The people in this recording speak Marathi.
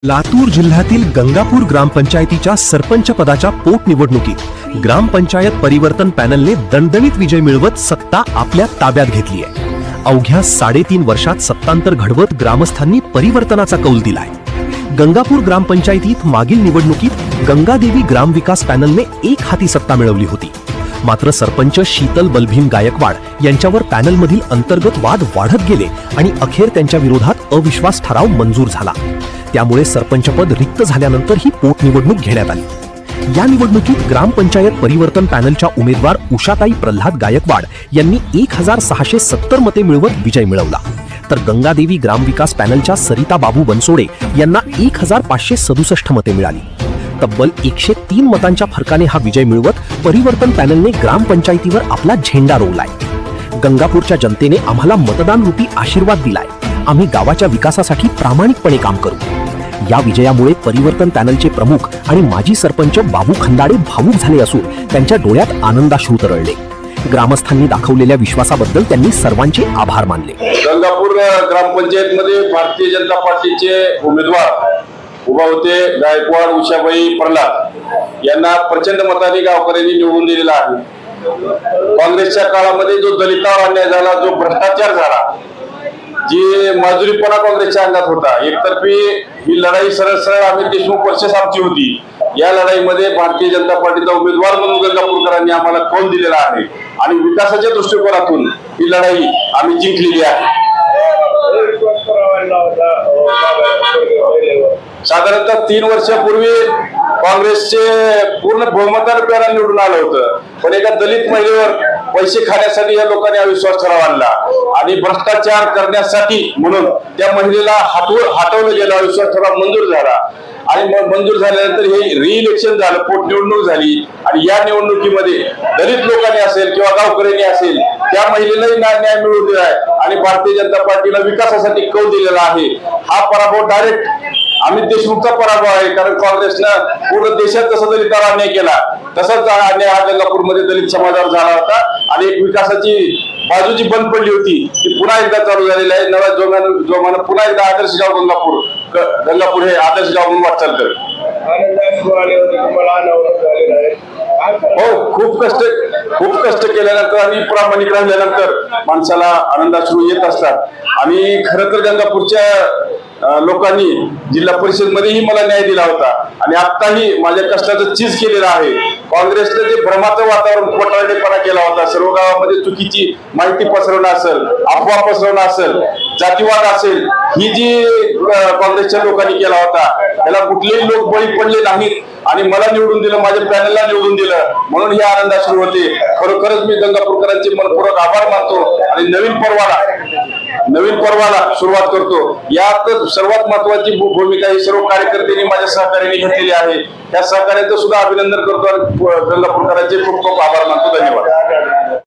लातूर जिल्ह्यातील गंगापूर ग्रामपंचायतीच्या सरपंच पदाच्या पोटनिवडणुकीत ग्रामपंचायत परिवर्तन पॅनलने दणदणीत विजय मिळवत सत्ता आपल्या ताब्यात घेतली आहे। अवघ्या 3.5 वर्षात सत्तांतर घडवत ग्रामस्थांनी परिवर्तनाचा कौल दिलाय। गंगापूर ग्रामपंचायतीत मागील निवडणुकीत गंगादेवी ग्रामविकास पॅनलने एक हाती सत्ता मिळवली होती, मात्र सरपंच शीतल बलभीम गायकवाड यांच्यावर पॅनलमधील अंतर्गत वाद वाढत गेले आणि अखेर त्यांच्या विरोधात अविश्वास ठराव मंजूर झाला। त्यामुळे सरपंचपद रिक्त झाल्यानंतर ही पोटनिवडणूक घेण्यात आली। या निवडणुकीत ग्रामपंचायत परिवर्तन पॅनलच्या उमेदवार उषाताई प्रल्हाद गायकवाड यांनी 1670 मते मिळवत विजय मिळवला, तर गंगादेवी ग्रामविकास पॅनलच्या सरिता बाबू बनसोडे यांना 1567 मते मिळाली। तब्बल 103 मतांच्या फरकाने हा विजय मिळवत परिवर्तन पॅनलने ग्रामपंचायतीवर आपला झेंडा रोवलाय। गंगापूरच्या जनतेने आम्हाला मतदान रूपी आशीर्वाद दिलाय। आम्ही गावाच्या विकासासाठी प्रामाणिकपणे काम करू। या विजयामुळे परिवर्तन पॅनलचे प्रमुख आणि माजी सरपंच बाबू खंदाडे भावूक झाले असून त्यांच्या डोळ्यात आनंदाश्रू तरळले। ग्रामस्थांनी दाखवलेल्या विश्वासाबद्दल त्यांनी सर्वांचे आभार मानले। गंगापूर ग्रामपंचायतमध्ये भारतीय जनता पार्टीचे उमेदवार उभा होते गायकवाड उषाबाई प्रल्हाद यांना प्रचंड मताने गावकऱ्यांनी निवडून दिलेला आहे। काँग्रेसच्या काळामध्ये जो दलितांवर अन्याय झाला, जो भ्रष्टाचार झाला, जी मजुरीपणा काँग्रेसच्या अंगात होता, एकतर्फी ही लढाई सरळ सरळ अमित देशमुख वर्सेस आमची होती। या लढाईमध्ये भारतीय जनता पार्टीचा उमेदवार म्हणून गंगापूरकरांनी आम्हाला कौल दिलेला आहे आणि विकासाच्या दृष्टिकोनातून ही लढाई आम्ही जिंकलेली आहे। साधारणतः 3 वर्षापूर्वी काँग्रेसचे पूर्ण बहुमताने पॅनल निवडून आलं होतं, पण एका दलित महिलेवर पैसे खाण्यासाठी या लोकांनी अविश्वास ठराव आणला आणि भ्रष्टाचार करण्यासाठी म्हणून त्या महिलेला हटवलं गेलं। अविश्वास ठराव मंजूर झाला आणि मंजूर झाल्यानंतर हे रिइलेक्शन झालं, पोटनिवडणूक झाली आणि या निवडणुकीमध्ये दलित लोकांनी असेल किंवा गावकऱ्यांनी असेल त्या महिलेलाही न्याय मिळवून दिला आहे आणि भारतीय जनता पार्टीला विकासासाठी कौल दिलेला आहे। हा पराभव डायरेक्ट अमित देशमुखचा पराभव आहे, कारण काँग्रेसनं पूर्ण देशात जसं दलितांवर अन्याय केला तसाच अन्याय हा गंगापूरमध्ये दलित समाजावर झाला होता आणि एक विकासाची बाजू जी बंद पडली होती ती पुन्हा एकदा चालू झालेली आहे। नव्या जोमानं पुन्हा एकदा आदर्श गाव गंगापूर हे आदर्श गाव म्हणून वाटचाल करेल। हो, खूप कष्ट केल्यानंतर आणि प्रामाणिक राहिल्यानंतर माणसाला आनंदाश्रू येत असतात आणि खरं तर गंगापूरच्या लोकांनी जिल्हा परिषद मध्येही मला न्याय दिला होता आणि आत्ताही माझ्या कष्टाचं चीज केलेलं आहे। काँग्रेसने जे भ्रमाचं वातावरण खोटारडेपणा केला होता, सर्व गावामध्ये चुकीची माहिती पसरवणं असेल, अफवा पसरवणं असेल, जातीवाद असेल, ही जी काँग्रेसच्या लोकांनी केला होता त्याला कुठलेही लोक बळी पडले नाहीत आणि मला निवडून दिलं, माझ्या पॅनलला निवडून दिलं, म्हणून हे आनंदाश्रू होते। खरोखरच मी गंगापूरकरांचे मनपूर्वक आभार मानतो आणि नवीन पर्वाला सुरुवात करतो। यात सर्वात महत्वाची भूमिका ही सर्व कार्यकर्त्यांनी माझ्या सहकार्याने घेतलेली आहे। त्या सहकार्याचं सुद्धा अभिनंदन करतो आणि गंगापूरकरांचे खूप खूप आभार मानतो। धन्यवाद।